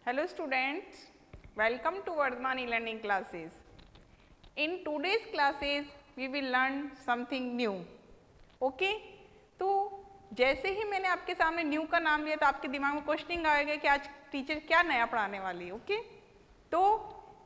Hello students, welcome to Vardhan e-learning classes. In today's classes, we will learn something new. Okay? तो जैसे ही मैंने आपके सामने new का नाम लिया तो आपके दिमाग में क्वेश्चनिंग आएगा कि आज टीचर क्या नया पढ़ाने वाली है. ओके? तो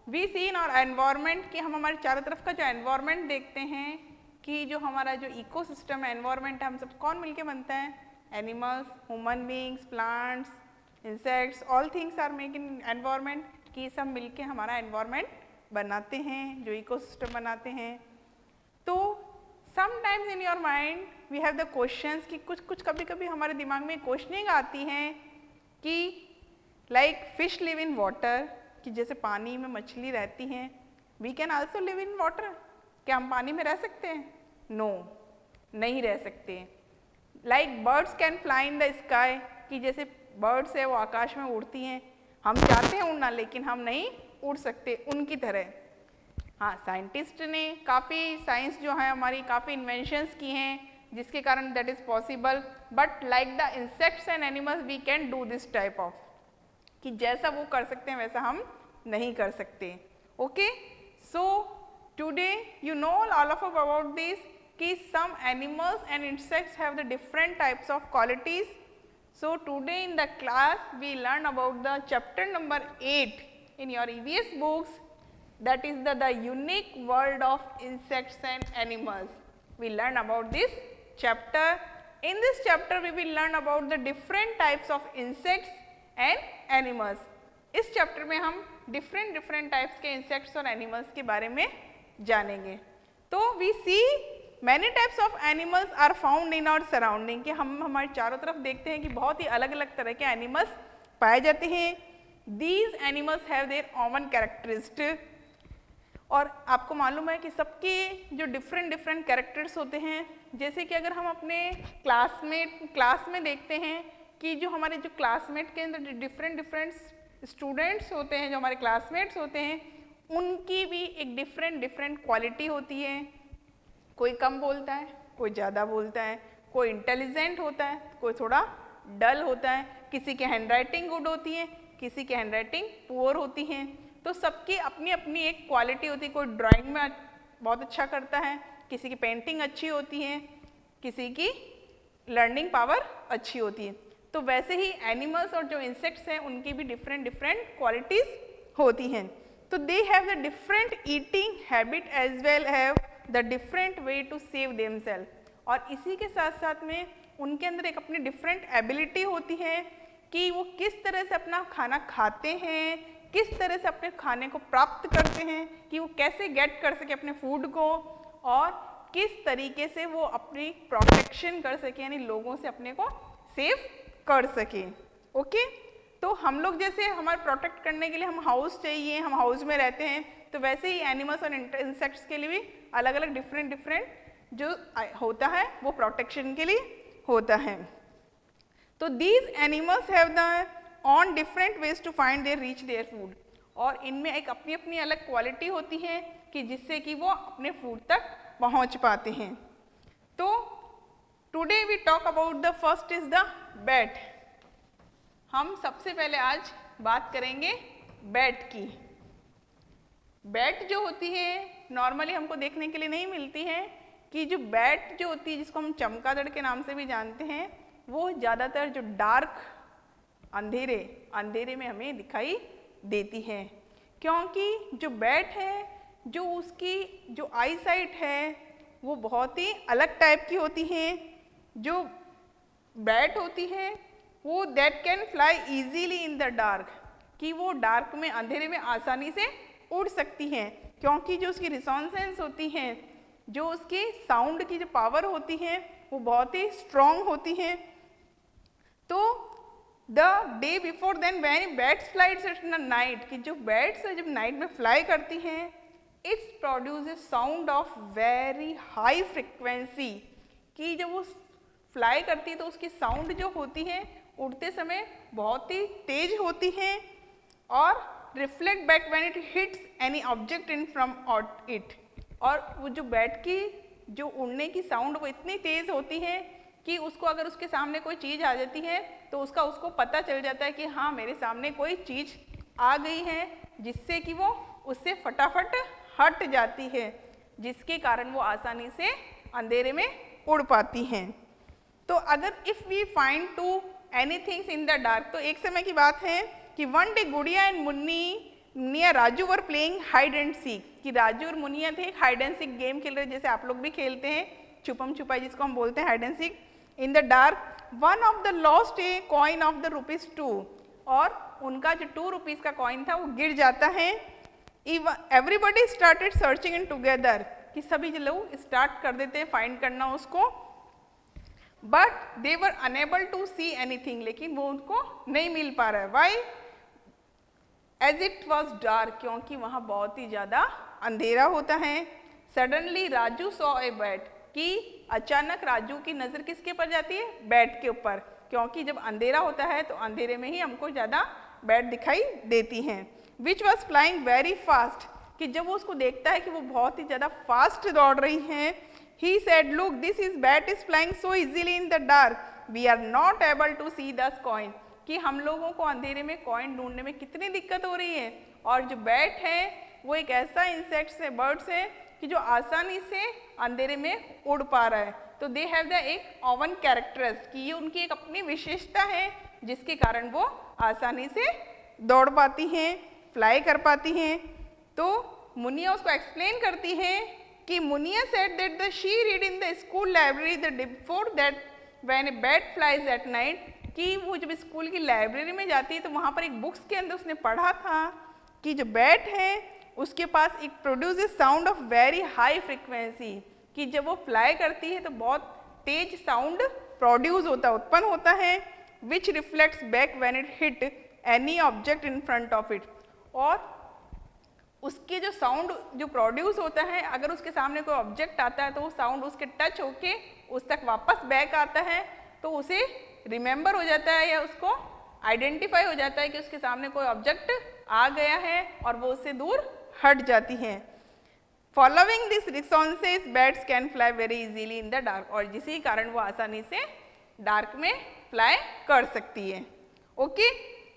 वी सी इन और एनवायरमेंट कि हम हमारे चारों तरफ का जो एनवायरमेंट देखते हैं कि जो हमारा जो इकोसिस्टम है, एनवायरमेंट है, हम सब कौन मिलके बनता है? Animals, human beings, plants, insects, all things are make in environment कि सब मिलके हमारा एनवायरमेंट बनाते हैं, जो इकोसिस्टम बनाते हैं. तो sometimes in your mind we have the questions कि कुछ कभी कभी हमारे दिमाग में क्वेश्चनिंग आती हैं कि like fish live in water, कि जैसे पानी में मछली रहती हैं, we can also live in water. क्या हम पानी में रह सकते हैं? नो, नहीं रह सकते. Like birds can fly in the sky, कि जैसे बर्ड्स है वो आकाश में उड़ती हैं, हम चाहते हैं उड़ना लेकिन हम नहीं उड़ सकते उनकी तरह. हाँ, साइंटिस्ट ने काफ़ी साइंस जो है हमारी काफ़ी इन्वेंशंस की हैं जिसके कारण that is possible. But like the insects and animals we can do this type of, कि जैसा वो कर सकते हैं वैसा हम नहीं कर सकते. Okay, so today you know all of about this कि some animals and insects have the different types of qualities. So today in the class we learn about the chapter number 8 in your EVS books, that is the unique world of insects and animals. We learn about this chapter. In this chapter we will learn about the different types of insects and animals. इस chapter में हम different types के insects और animals के बारे में जानेंगे. तो we see Many types of animals are found in our surrounding, कि हम हमारे चारों तरफ देखते हैं कि बहुत ही अलग अलग तरह के एनिमल्स पाए जाते हैं. These animals have their own characteristics, और आपको मालूम है कि सबके जो डिफरेंट कैरेक्टर्स होते हैं. जैसे कि अगर हम अपने क्लास में देखते हैं कि जो हमारे जो क्लासमेट के अंदर डिफरेंट स्टूडेंट्स होते हैं, जो हमारे क्लासमेट्स होते हैं, उनकी भी एक डिफरेंट क्वालिटी होती है. कोई कम बोलता है, कोई ज़्यादा बोलता है, कोई इंटेलिजेंट होता है, कोई थोड़ा डल होता है, किसी की हैंडराइटिंग गुड होती है, किसी की हैंडराइटिंग पुअर होती है. तो सबकी अपनी अपनी एक क्वालिटी होती है. कोई ड्राइंग में बहुत अच्छा करता है, किसी की पेंटिंग अच्छी होती है, किसी की लर्निंग पावर अच्छी होती है. तो वैसे ही एनिमल्स और जो इंसेक्ट्स हैं उनकी भी डिफरेंट क्वालिटीज़ होती हैं. तो they have the different eating habit as well have the different way to save themselves. और इसी के साथ साथ में उनके अंदर एक अपनी डिफरेंट एबिलिटी होती है कि वो किस तरह से अपना खाना खाते हैं, किस तरह से अपने खाने को प्राप्त करते हैं, कि वो कैसे गेट कर सके अपने फूड को, और किस तरीके से वो अपनी प्रोटेक्शन कर सके, यानी लोगों से अपने को सेव कर सके. ओके, तो हम लोग जैसे हमारे प्रोटेक्ट करने के लिए हम हाउस चाहिए, हम हाउस में रहते हैं, तो वैसे ही एनिमल्स और इंसेक्ट्स के लिए भी अलग अलग डिफरेंट जो होता है वो प्रोटेक्शन के लिए होता है. तो these animals have the on different ways to find their reach their food, और इनमें एक अपनी अपनी अलग क्वालिटी होती है कि जिससे कि वो अपने फूड तक पहुंच पाते हैं. तो today we talk about the first is the bat. हम सबसे पहले आज बात करेंगे बैट की. बैट जो होती है नॉर्मली हमको देखने के लिए नहीं मिलती है, कि जो बैट जो होती है जिसको हम चमगादड़ के नाम से भी जानते हैं, वो ज़्यादातर जो डार्क अंधेरे में हमें दिखाई देती है. क्योंकि जो बैट है जो उसकी जो आई साइट है वो बहुत ही अलग टाइप की होती है. जो बैट होती है वो that can fly easily in the dark, कि वो डार्क में अंधेरे में आसानी से उड़ सकती हैं, क्योंकि जो उसकी रिसोनेंस होती है, जो उसकी साउंड की जो पावर होती है वो बहुत ही स्ट्रॉन्ग होती है. तो the day before then when bats flights in the night, कि जो बैट्स जब नाइट में फ्लाई करती हैं, its produces sound of very high frequency, कि जब वो फ्लाई करती है तो उसकी साउंड जो होती है उड़ते समय बहुत ही तेज होती है, और reflect back when it hits any object in from it. और वो जो बैट की जो उड़ने की साउंड वो इतनी तेज होती है कि उसको अगर उसके सामने कोई चीज़ आ जाती है तो उसको पता चल जाता है कि हाँ मेरे सामने कोई चीज़ आ गई है, जिससे कि वो उससे फटाफट हट जाती है, जिसके कारण वो आसानी से अंधेरे में उड़ पाती हैं। तो अगर if we find to anythings in the dark, तो एक समय की बात है कि one day Gudiya and Muniya Raju were playing hide and seek, कि राजू और मुनिया थे हाइड एंड सीक गेम खेल रहे, जैसे आप लोग भी खेलते हैं छुपम छुपाई जिसको हम बोलते हैं hide and seek. In the dark one of the lost a coin of the ₹2, और उनका जो 2 रुपीज़ का कॉइन था वो गिर जाता है। Everybody started searching in together, कि सभी लोग स्टार्ट कर देते हैं फाइंड करना उसको, but they were enable to see anything, लेकिन वो उनको नहीं मिल पा रहा है। Why? As it was dark, क्योंकि वहाँ बहुत ही ज़्यादा अंधेरा होता है। Suddenly Raju saw a bat, कि अचानक राजू की नज़र किसके ऊपर जाती है? बैट के ऊपर, क्योंकि जब अंधेरा होता है तो अंधेरे में ही हमको ज़्यादा बैट दिखाई देती हैं। Which was flying very fast, कि जब वो उसको देखता है कि वो बहुत ही ज़्यादा फास्ट दौड़ रही हैं, he said, look, this is bat is flying so easily in the dark, we are not able to see the coin, कि हम लोगों को अंधेरे में कॉइन ढूंढने में कितनी दिक्कत हो रही है, और जो बैट है वो एक ऐसा इंसेक्ट्स है, बर्ड्स है कि जो आसानी से अंधेरे में उड़ पा रहा है। तो दे हैव द एक ओवन कैरेक्टरिस्टिक, कि ये उनकी एक अपनी विशेषता है जिसके कारण वो आसानी से दौड़ पाती हैं, फ्लाई कर पाती हैं। तो मुनिया उसको एक्सप्लेन करती है कि Muniya said that the she read in the school library the day before that when a bat flies at night, कि वो जब स्कूल की लाइब्रेरी में जाती है तो वहाँ पर एक बुक्स के अंदर उसने पढ़ा था कि जो बैट है उसके पास एक produces sound of very high frequency, कि जब वो फ्लाई करती है तो बहुत तेज साउंड प्रोड्यूस होता, उत्पन्न होता है, विच reflects back when it hit any object in front of it, और उसके जो साउंड जो प्रोड्यूस होता है, अगर उसके सामने कोई ऑब्जेक्ट आता है तो वो साउंड उसके टच होके उस तक वापस बैक आता है, तो उसे रिमेंबर हो जाता है या उसको आइडेंटिफाई हो जाता है कि उसके सामने कोई ऑब्जेक्ट आ गया है, और वो उससे दूर हट जाती हैं। Following this responses bats can fly very easily in the dark, और जिसके कारण वो आसानी से डार्क में फ्लाई कर सकती है। Okay,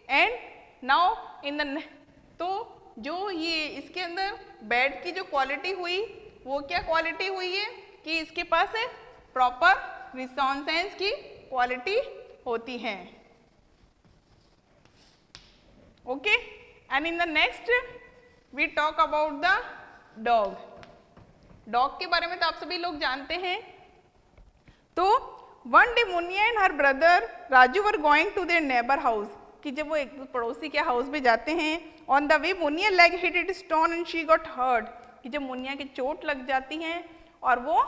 and now in the, तो जो ये इसके अंदर बैट की जो क्वालिटी हुई वो क्या क्वालिटी हुई है कि इसके पास है प्रॉपर रिस्पॉन्सेस की क्वालिटी होती है। Okay, and in the next we talk about the dog. Dog के बारे में तो आप सभी लोग जानते हैं। तो one day Muniya and her brother Raju were going to their neighbour house, कि जब वो एक पड़ोसी के हाउस में जाते हैं, on the way Muniya leg hit it stone and she got hurt, कि जब मुनिया की चोट लग जाती हैं और वो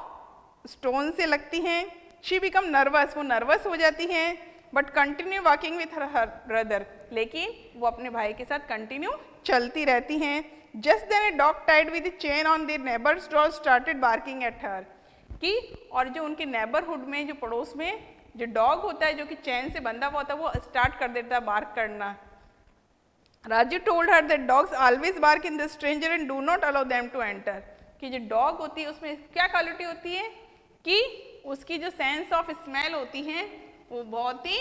स्टोन से लगती हैं, शी बिकम नर्वस, वो नर्वस हो जाती हैं, but continue walking with her brother, लेकिन वो अपने भाई के साथ कंटिन्यू चलती रहती हैं। Just then a dog tied with chain on their neighbours dog started barking at her, कि और जो उनके नेबरहुड में जो पड़ोस में जो डॉग होता है जो कि चैन से बंधा हुआ होता है वो स्टार्ट कर देता है बार्क करना। Raju told her that dogs always bark in the stranger and do not allow them to enter, कि जो डॉग होती है उसमें क्या क्वालिटी होती है कि उसकी जो सेंस ऑफ स्मेल होती है वो बहुत ही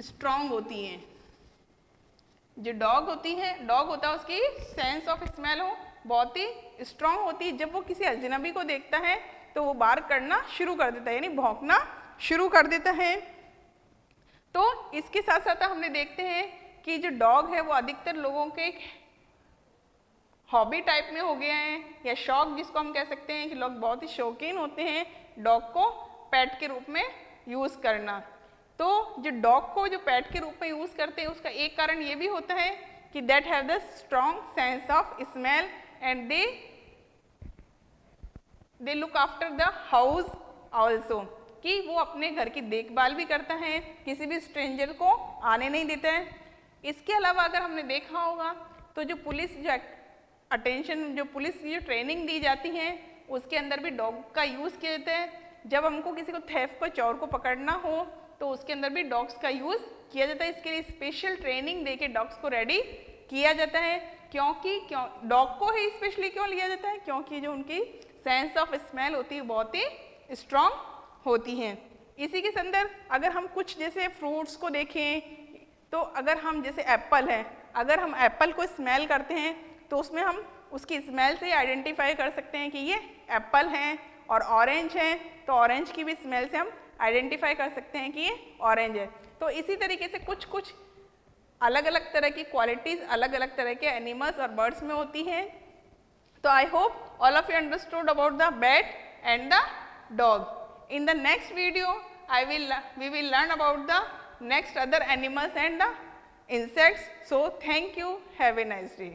स्ट्रांग होती है। जो डॉग होती है, डॉग होता है उसकी सेंस ऑफ स्मेल हो बहुत ही स्ट्रांग होती है। जब वो किसी अजनबी को देखता है तो वो बार्क करना शुरू कर देता है, यानी भौंकना शुरू कर देता है। तो इसके साथ साथ हमने देखते हैं कि जो डॉग है वो अधिकतर लोगों के हॉबी टाइप में हो गया है, या शौक जिसको हम कह सकते हैं कि लोग बहुत ही शौकीन होते हैं डॉग को पेट के रूप में यूज़ करना। तो जो डॉग को जो पेट के रूप में यूज़ करते हैं उसका एक कारण ये भी होता है कि that have the strong sense of smell and they look after the house also, कि वो अपने घर की देखभाल भी करता है, किसी भी स्ट्रेंजर को आने नहीं देता है। इसके अलावा अगर हमने देखा होगा तो जो पुलिस जो अटेंशन जो पुलिस की जो ट्रेनिंग दी जाती है उसके अंदर भी डॉग का यूज़ किया जाता है। जब हमको किसी को थेफ्ट को चोर को पकड़ना हो तो उसके अंदर भी डॉग्स का यूज़ किया जाता है। इसके लिए स्पेशल ट्रेनिंग देके डॉग्स को रेडी किया जाता है। क्योंकि डॉग को ही स्पेशली क्यों लिया जाता है? क्योंकि जो उनकी सेंस ऑफ स्मेल होती है बहुत ही स्ट्रॉन्ग होती हैं। इसी के अंदर अगर हम कुछ जैसे फ्रूट्स को देखें, तो अगर हम जैसे एप्पल है, अगर हम एप्पल को स्मेल करते हैं तो उसमें हम उसकी स्मेल से आइडेंटिफाई कर सकते हैं कि ये एप्पल हैं। और ऑरेंज है तो ऑरेंज की भी स्मेल से हम आइडेंटिफाई कर सकते हैं कि ये ऑरेंज है। तो इसी तरीके से कुछ कुछ अलग अलग तरह की क्वालिटीज़ अलग अलग तरह के एनिमल्स और बर्ड्स में होती हैं। तो I hope all of you understood about the bat and the dog. In the next video, we will learn about the next other animals and the insects. So thank you. Have a nice day.